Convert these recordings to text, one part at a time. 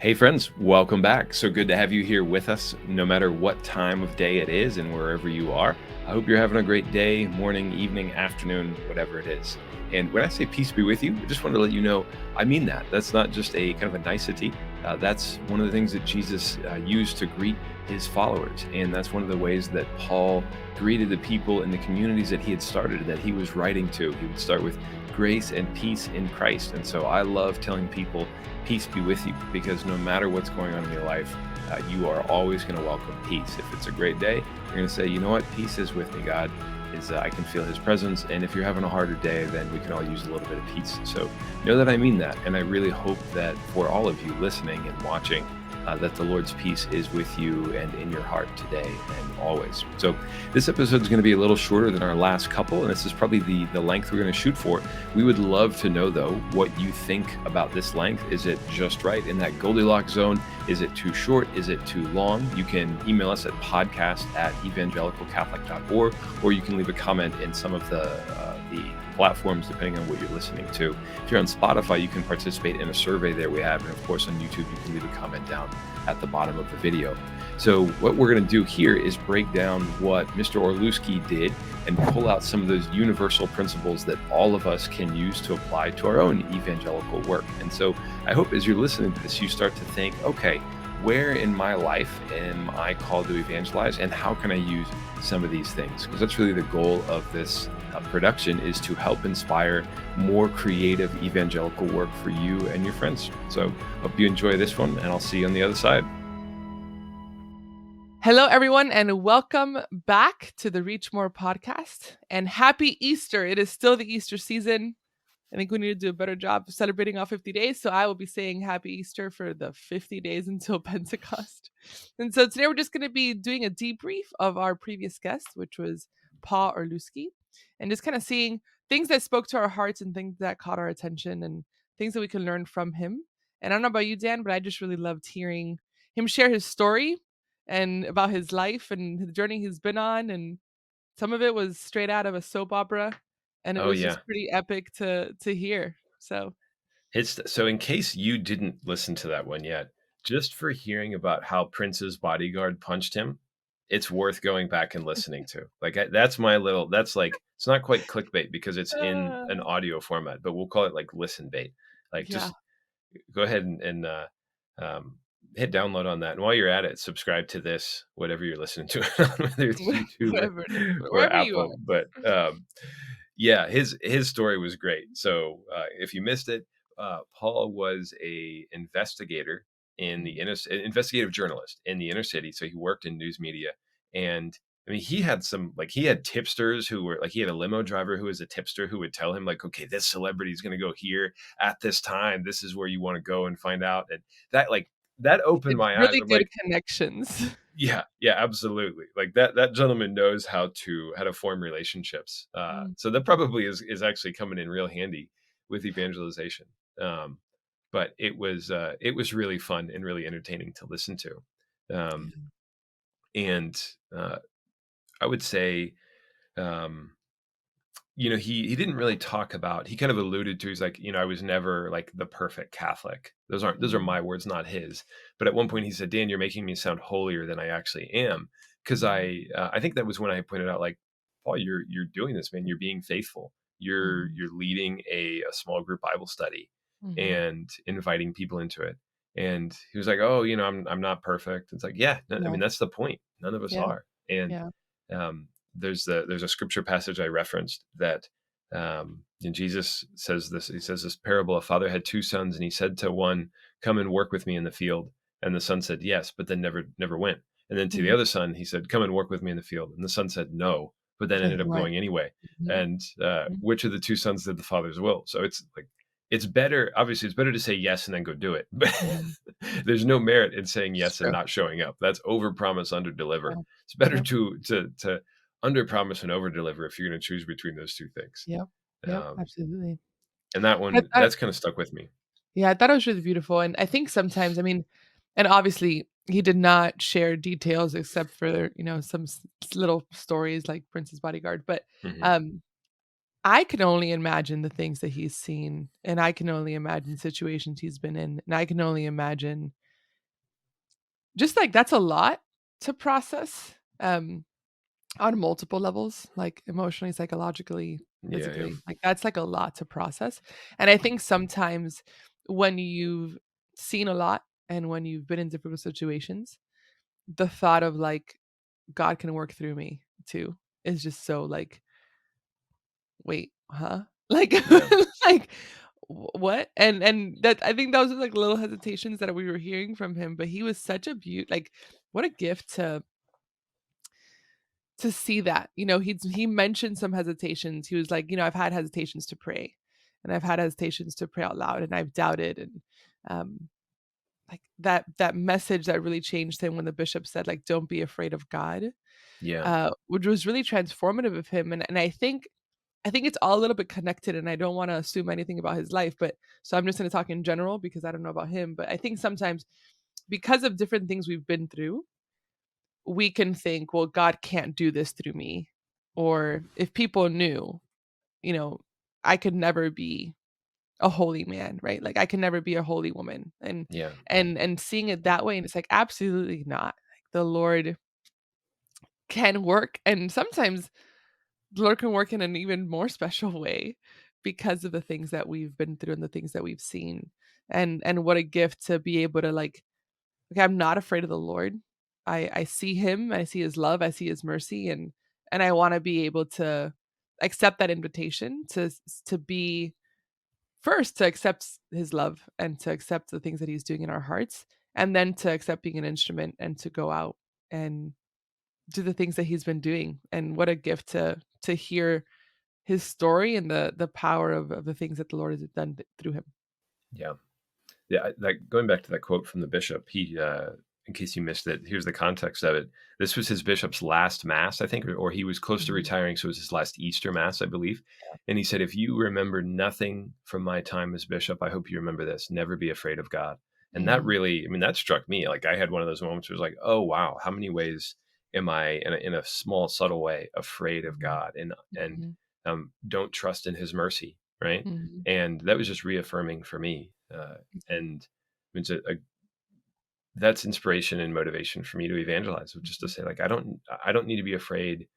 Hey, friends, welcome back. So good to have you here with us, no matter what time of day it is and wherever you are. I hope you're having a great day, morning, evening, afternoon, whatever it is. And when I say peace be with you, I just want to let you know I mean that. That's not just a kind of a nicety. That's one of the things that Jesus used to greet his followers. And that's one of the ways that Paul greeted the people in the communities that he had started, that he was writing to. He would start with grace and peace in Christ. And so I love telling people, peace be with you, because no matter what's going on in your life, you are always going to welcome peace. If it's a great day, you're going to say, you know what, peace is with me. God is, I can feel his presence. And if you're having a harder day, then we can all use a little bit of peace. So know that I mean that. And I really hope that for all of you listening and watching, that the Lord's peace is with you and in your heart today and always. So this episode is going to be a little shorter than our last couple, and this is probably the length we're going to shoot for. We would love to know, though, what you think about this length. Is it just right in that Goldilocks zone? Is it too short? Is it too long? You can email us at podcast@evangelicalcatholic.org, or you can leave a comment in some of the platforms, depending on what you're listening to. If you're on Spotify, you can participate in a survey there we have. And of course, on YouTube, you can leave a comment down at the bottom of the video. So what we're going to do here is break down what Mr. Orlousky did and pull out some of those universal principles that all of us can use to apply to our own evangelical work. And so I hope as you're listening to this, you start to think, okay, where in my life am I called to evangelize, and how can I use some of these things? Because that's really the goal of this production, is to help inspire more creative evangelical work for you and your friends. So hope you enjoy this one, and I'll see you on the other side. Hello, everyone, and welcome back to the Reach More podcast. And happy Easter. It is still the Easter season. I think we need to do a better job of celebrating all 50 days. So I will be saying happy Easter for the 50 days until Pentecost. And so today we're just going to be doing a debrief of our previous guest, which was Paul Orlousky, and just kind of seeing things that spoke to our hearts and things that caught our attention and things that we can learn from him. And I don't know about you, Dan, but I just really loved hearing him share his story and about his life and the journey he's been on. And some of it was straight out of a soap opera, and it Oh was yeah. just pretty epic to hear. So So in case you didn't listen to that one yet, just for hearing about how Prince's bodyguard punched him, it's worth going back and listening to. Like that's that's like, it's not quite clickbait because it's in an uh, audio format, but we'll call it like listen bait. Like yeah, just go ahead and um, hit download on that. And while you're at it, subscribe to this, whatever you're listening to, whether it's YouTube whatever it is, or wherever you Apple. are. But yeah, his story was great. So if you missed it, Paul was a investigator in the investigative journalist in the inner city. So he worked in news media, and I mean, he had he had tipsters who were like, he had a limo driver who was a tipster who would tell him like, okay, this celebrity is going to go here at this time. This is where you want to go and find out. And that opened It's my eyes. really I'm good like, connections. yeah, yeah, absolutely. Like that gentleman knows how to form relationships. Mm, So that probably is actually coming in real handy with evangelization. Um, but it was really fun and really entertaining to listen to. Um, yeah. and I would say, um, he didn't really talk about, he kind of alluded to, he's like, I was never like the perfect Catholic. Those are Mm, my words, not his. But at one point he said, Dan, you're making me sound holier than I actually am. Cause mm, I think that was when I pointed out, like, Paul, you're doing this, man. You're being faithful. mhm, You're leading a small group Bible study mhm. and inviting people into it. And he was like, oh, I'm not perfect. It's like, yeah, I Yeah, mean, that's the point. None of us yeah, are. And, yeah. um, there's a scripture passage I referenced that, and Jesus says this. He says this parable: a father had two sons, and he said to one, "Come and work with me in the field." And the son said, "Yes," but then never went. And then to the Mhm. other son, he said, "Come and work with me in the field." And the son said, "No," but then ended up Right. going anyway. Mhm, And mhm. which of the two sons did the father's will? So it's like, it's better. Obviously, it's better to say yes and then go do it. But Mhm. there's no merit in saying It's yes and true. not showing up. That's over promise, under deliver. Yeah. It's better Yep. to under promise and over deliver if you're going to choose between those two things. Yep. Yep. Um, Absolutely. and that I one, thought that's kind of stuck with me. Yeah, I thought it was really beautiful, and I think sometimes, I mean, and obviously he did not share details except for, some little stories like Prince's Bodyguard, but, Hmm. um, I can only imagine the things that he's seen, and I can only imagine situations he's been in, and I can only imagine, just like that's a lot to process, on multiple levels, like emotionally, psychologically, Yeah, yeah, physically. Like that's like a lot to process. And I think sometimes when you've seen a lot and when you've been in difficult situations, the thought of like God can work through me too is just so like, wait, huh? Like yeah, like what? And that I think those are like little hesitations that we were hearing from him, but he was such a beaut like what a gift to see that. He mentioned some hesitations. He was like, I've had hesitations to pray, and I've had hesitations to pray out loud, and I've doubted, and um, like that message that really changed him when the bishop said, like, "Don't be afraid of God," yeah, which was really transformative of him, and I think it's all a little bit connected, and I don't want to assume anything about his life, but so I'm just going to talk in general because I don't know about him, but I think sometimes because of different things we've been through we can think, well, God can't do this through me. Or if people knew, you know, I could never be a holy man, right? Like I can never be a holy woman. And yeah, and seeing it that way, and it's like absolutely not. Like the Lord can work, and sometimes the Lord can work in an even more special way because of the things that we've been through and the things that we've seen. And what a gift to be able to like, okay, I'm not afraid of the Lord. I see him, I see his love, I see his mercy, and I want to be able to accept that invitation to be first to accept his love and to accept the things that he's doing in our hearts, and then to accept being an instrument and to go out and do the things that he's been doing. And what a gift to hear his story and the power of the things that the Lord has done through him. yeah. Yeah, like going back to that quote from the bishop, he, in case you missed it, here's the context of it. This was his bishop's last mass, I think, or he was close to Mhm. retiring, so it was his last Easter mass, I believe. And he said, "If you remember nothing from my time as bishop, I hope you remember this: never be afraid of God." And that Mhm. really, I mean, that struck me. Like I had one of those moments where it was like, "Oh wow, how many ways am I, in a small, subtle way, afraid of Mhm. God and Mhm. don't trust in His mercy?" Right? Mhm. And that was just reaffirming for me. And it's that's inspiration and motivation for me to evangelize, just to Mhm. say like I don't need to be afraid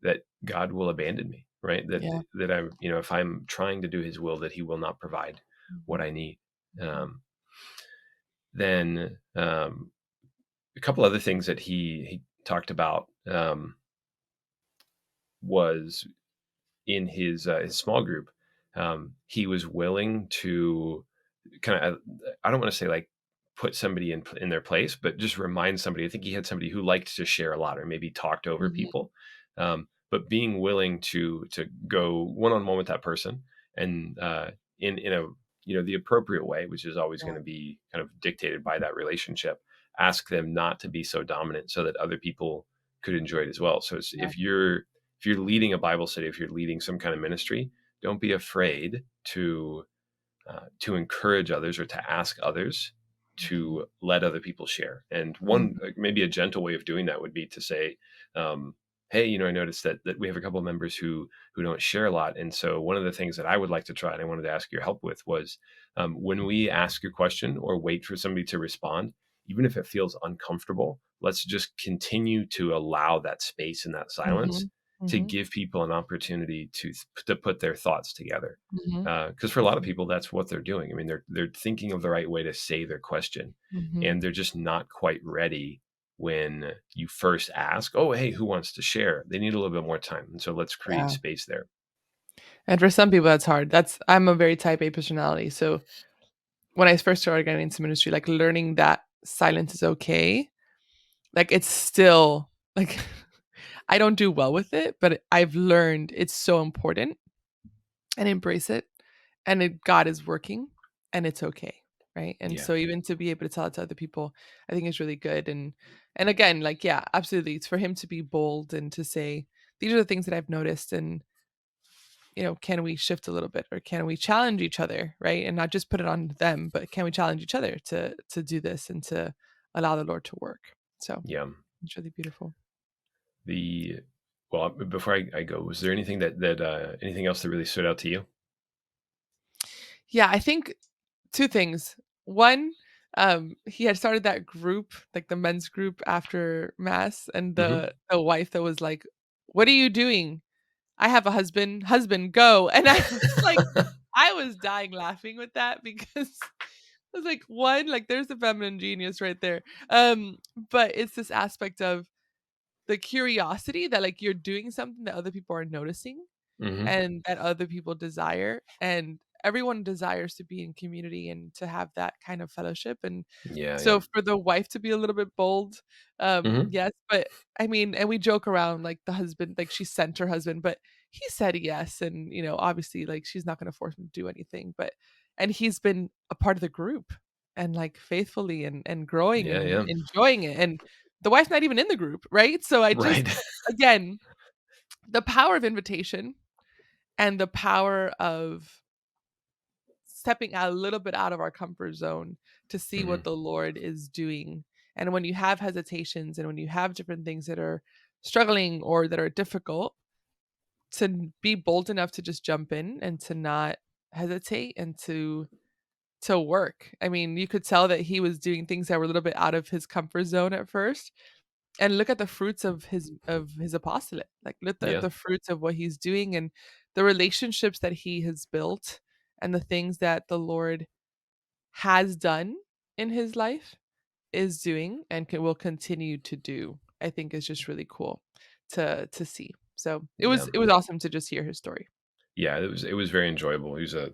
that God will abandon me, right? that Yeah. that I'm, if I'm trying to do his will, that he will not provide what Mhm. I need. Mhm. Then a couple other things that he talked about was in his small group. He was willing to kind of, I don't want to say like put somebody in their place, but just remind somebody. I think he had somebody who liked to share a lot or maybe talked over Mhm. people, but being willing to go one on one with that person and in a, the appropriate way, which is always Yeah. going to be kind of dictated by that relationship. Ask them not to be so dominant, so that other people could enjoy it as well. So Yeah. if you're leading a Bible study, if you're leading some kind of ministry, don't be afraid to encourage others or to ask others Mhm. to let other people share. And one, Mhm. maybe a gentle way of doing that would be to say, "Hey, I noticed that we have a couple of members who don't share a lot, and so one of the things that I would like to try, and I wanted to ask your help with, was when we ask a question or wait for somebody to respond, even if it feels uncomfortable, let's just continue to allow that space and that silence Mhm. to Mhm. give people an opportunity to put their thoughts together." Mhm. Because for a lot of people, that's what they're doing. I mean, they're thinking of the right way to say their question, Mhm. and they're just not quite ready when you first ask, "Oh, hey, who wants to share?" They need a little bit more time, and so let's create Yeah. space there. And for some people, that's hard. I'm a very type A personality, so when I first started getting into ministry, like learning that silence is okay, like it's still like I don't do well with it, but I've learned it's so important and embrace it. And God is working and it's okay. Right. And Yeah, so even to be able to tell it to other people, I think is really good. And again, like, yeah, absolutely. It's for him to be bold and to say, these are the things that I've noticed. And, can we shift a little bit or can we challenge each other? Right. And not just put it on them, but can we challenge each other to do this and to allow the Lord to work? So yeah. it's really beautiful. The Well, before I go, was there anything that anything else that really stood out to you? Yeah, I think two things. One, he had started that group, like the men's group after mass, and Hmm. the wife that was like, "What are you doing? I have a husband. Husband, go." And I was like, I was dying laughing with that because I was like, one, like there's the feminine genius right there. But it's this aspect of the curiosity that like you're doing something that other people are noticing Hmm. and that other people desire, and everyone desires to be in community and to have that kind of fellowship. And Yeah, yeah. so for the wife to be a little bit bold, Hmm. yes, but I mean, and we joke around like the husband, like she sent her husband, but he said yes, and obviously like she's not going to force him to do anything, but and he's been a part of the group and like faithfully and growing Yeah, and yeah. enjoying it, and the wife's not even in the group, right? So I just, Right. again, the power of invitation and the power of stepping a little bit out of our comfort zone to see what Hmm. the Lord is doing. And when you have hesitations and when you have different things that are struggling or that are difficult, to be bold enough to just jump in and to not hesitate and to work. I mean, you could tell that he was doing things that were a little bit out of his comfort zone at first, and look at the fruits of his apostolate. Like look at Yeah, the fruits of what he's doing and the relationships that he has built and the things that the Lord has done in his life, is doing, and will continue to do. I think is just really cool to see. So yeah. it was awesome to just hear his story. Yeah, it was very enjoyable. He was a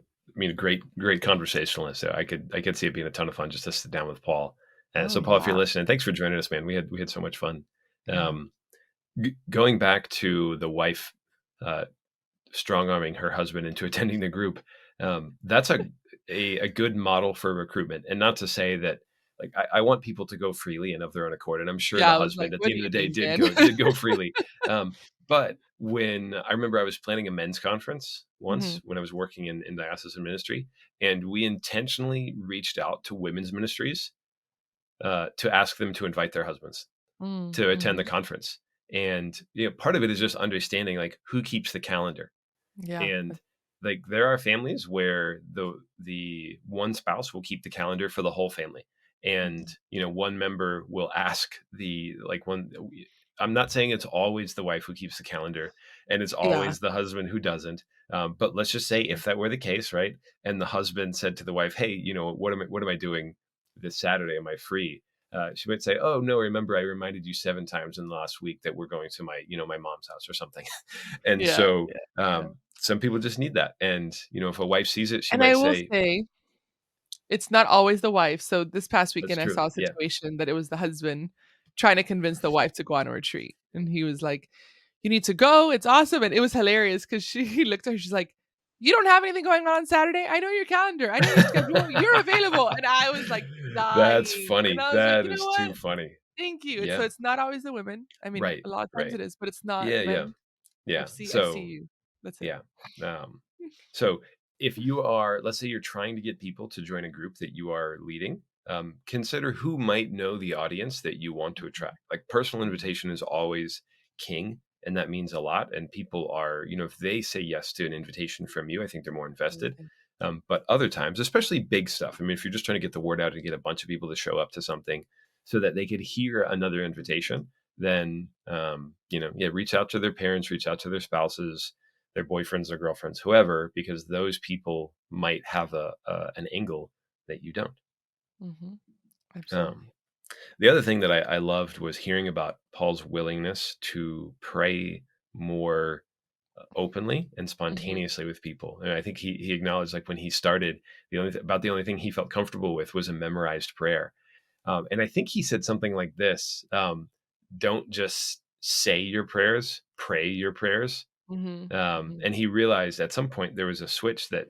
great conversationalist. So I could see it being a ton of fun just to sit down with Paul. Oh So Paul, if you're yeah. listening, thanks for joining us, man. We had so much fun. Yeah. Um, Going back to the wife uh, strong arming her husband into attending the group, that's a good model for recruitment. And not to say that like I want people to go freely and of their own accord. And I'm sure the Yeah, I was like, husband at "What the do end of you the day mean, did man?" go freely. But when I remember I was planning a men's conference once Mhm. when I was working in diocesan ministry, and we intentionally reached out to women's ministries to ask them to invite their husbands Mm, to attend the mhm. conference. And part of it is just understanding like who keeps the calendar. Yeah. And like there are families where the one spouse will keep the calendar for the whole family. And Mhm. one member will ask the like one I'm not saying it's always the wife who keeps the calendar and it's Yeah. always the husband who doesn't. But let's just say if that were the case, right? And the husband said to the wife, "Hey, what am I doing this Saturday? Am I free?" She might say, "Oh no, remember I reminded you 7 times in the last week that we're going to my mom's house or something." And Yeah, so yeah, yeah. some people just need that. And if a wife sees it, she And I might will say, say, it's not always the wife. So this past "That's weekend, I true." saw a Yeah. situation that it was the husband trying to convince the wife to go on a retreat, and he was like, "You need to go. It's awesome." And it was hilarious because she he looked at her. She's like, "You don't have anything going on Saturday? I know your calendar. I know your schedule. You're available." And I was like That's dying, and funny. I was like, That "You know is what? too funny. Thank you." So Yeah. it's not always the women. I mean, Right. a lot of times Right. it is, but it's not Yeah. Yeah. men. Yeah. I see So you. That's it. yeah. Um, so if you are, let's say you're trying to get people to join a group that you are leading, consider who might know the audience that you want to attract. Like personal Mhm. invitation is always king, and that means a lot. And people are, if they say yes to an invitation from you, I think they're more invested. Absolutely. But other times, especially big stuff, I mean, if you're just trying to get the word out and get a bunch of people to show up to something so that they could hear another invitation, then, yeah, reach out to their parents, reach out to their spouses, their boyfriends or girlfriends, whoever, because those people might have an angle that you don't. Mhm. Um, Absolutely. the other thing that I loved was hearing about Paul's willingness to pray more openly and Mhm. spontaneously with people. And I think he acknowledged like when he started, the only thing he felt comfortable with was a memorized prayer. And I think he said something like this: "Don't just say your prayers, pray your prayers." Mhm. Mhm. And he realized at some point there was a switch that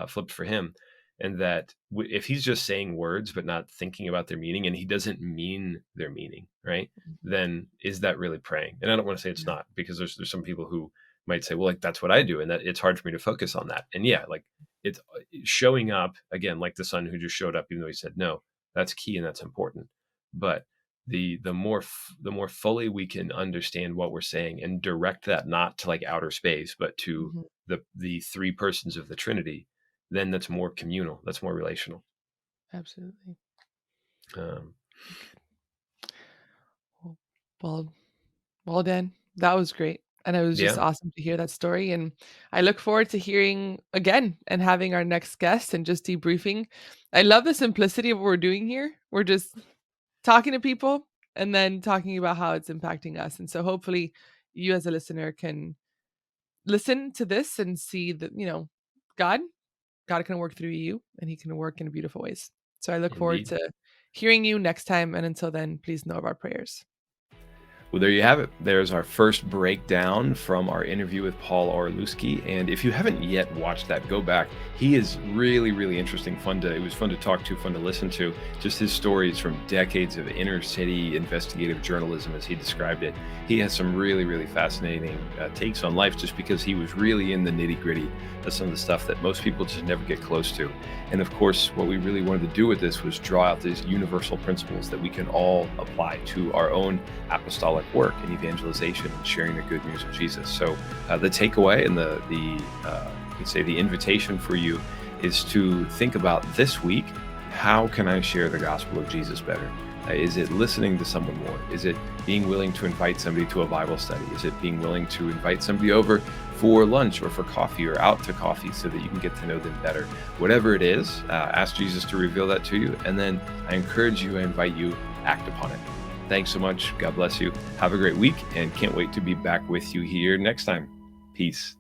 flipped for him, and that if he's just saying words but not thinking about their meaning, and he doesn't mean their meaning, right? Mhm. Then is that really praying? And I don't want to say it's Yeah. not, because there's some people who might say, well, like that's what I do, and that it's hard for me to focus on that. And yeah, like it's showing up again, like the son who just showed up, even though he said no. That's key and that's important. But the more fully we can understand what we're saying and direct that not to like outer space but to Mhm. the three persons of the Trinity, then that's more communal, that's more relational. Absolutely. Um, Well, well, well, Dan, that was great. And it was just yeah, awesome to hear that story. And I look forward to hearing again and having our next guest and just debriefing. I love the simplicity of what we're doing here. We're just talking to people and then talking about how it's impacting us. And so hopefully you as a listener can listen to this and see that, God, God can work through you and he can work in beautiful ways. So I look forward indeed. to hearing you next time. And until then, please know of our prayers. Well, there you have it. There's our first breakdown from our interview with Paul Orlousky. And if you haven't yet watched that, go back. He is really, really interesting. It was fun to talk to, fun to listen to. Just his stories from decades of inner city investigative journalism, as he described it. He has some really, really fascinating takes on life just because he was really in the nitty gritty of some of the stuff that most people just never get close to. And of course, what we really wanted to do with this was draw out these universal principles that we can all apply to our own apostolic work in evangelization and sharing the good news of Jesus. So the takeaway and the invitation for you is to think about this week, how can I share the gospel of Jesus better? Is it listening to someone more? Is it being willing to invite somebody to a Bible study? Is it being willing to invite somebody over for lunch or for coffee or out to coffee so that you can get to know them better? Whatever it is, ask Jesus to reveal that to you. And then I invite you, act upon it. Thanks so much. God bless you. Have a great week and can't wait to be back with you here next time. Peace.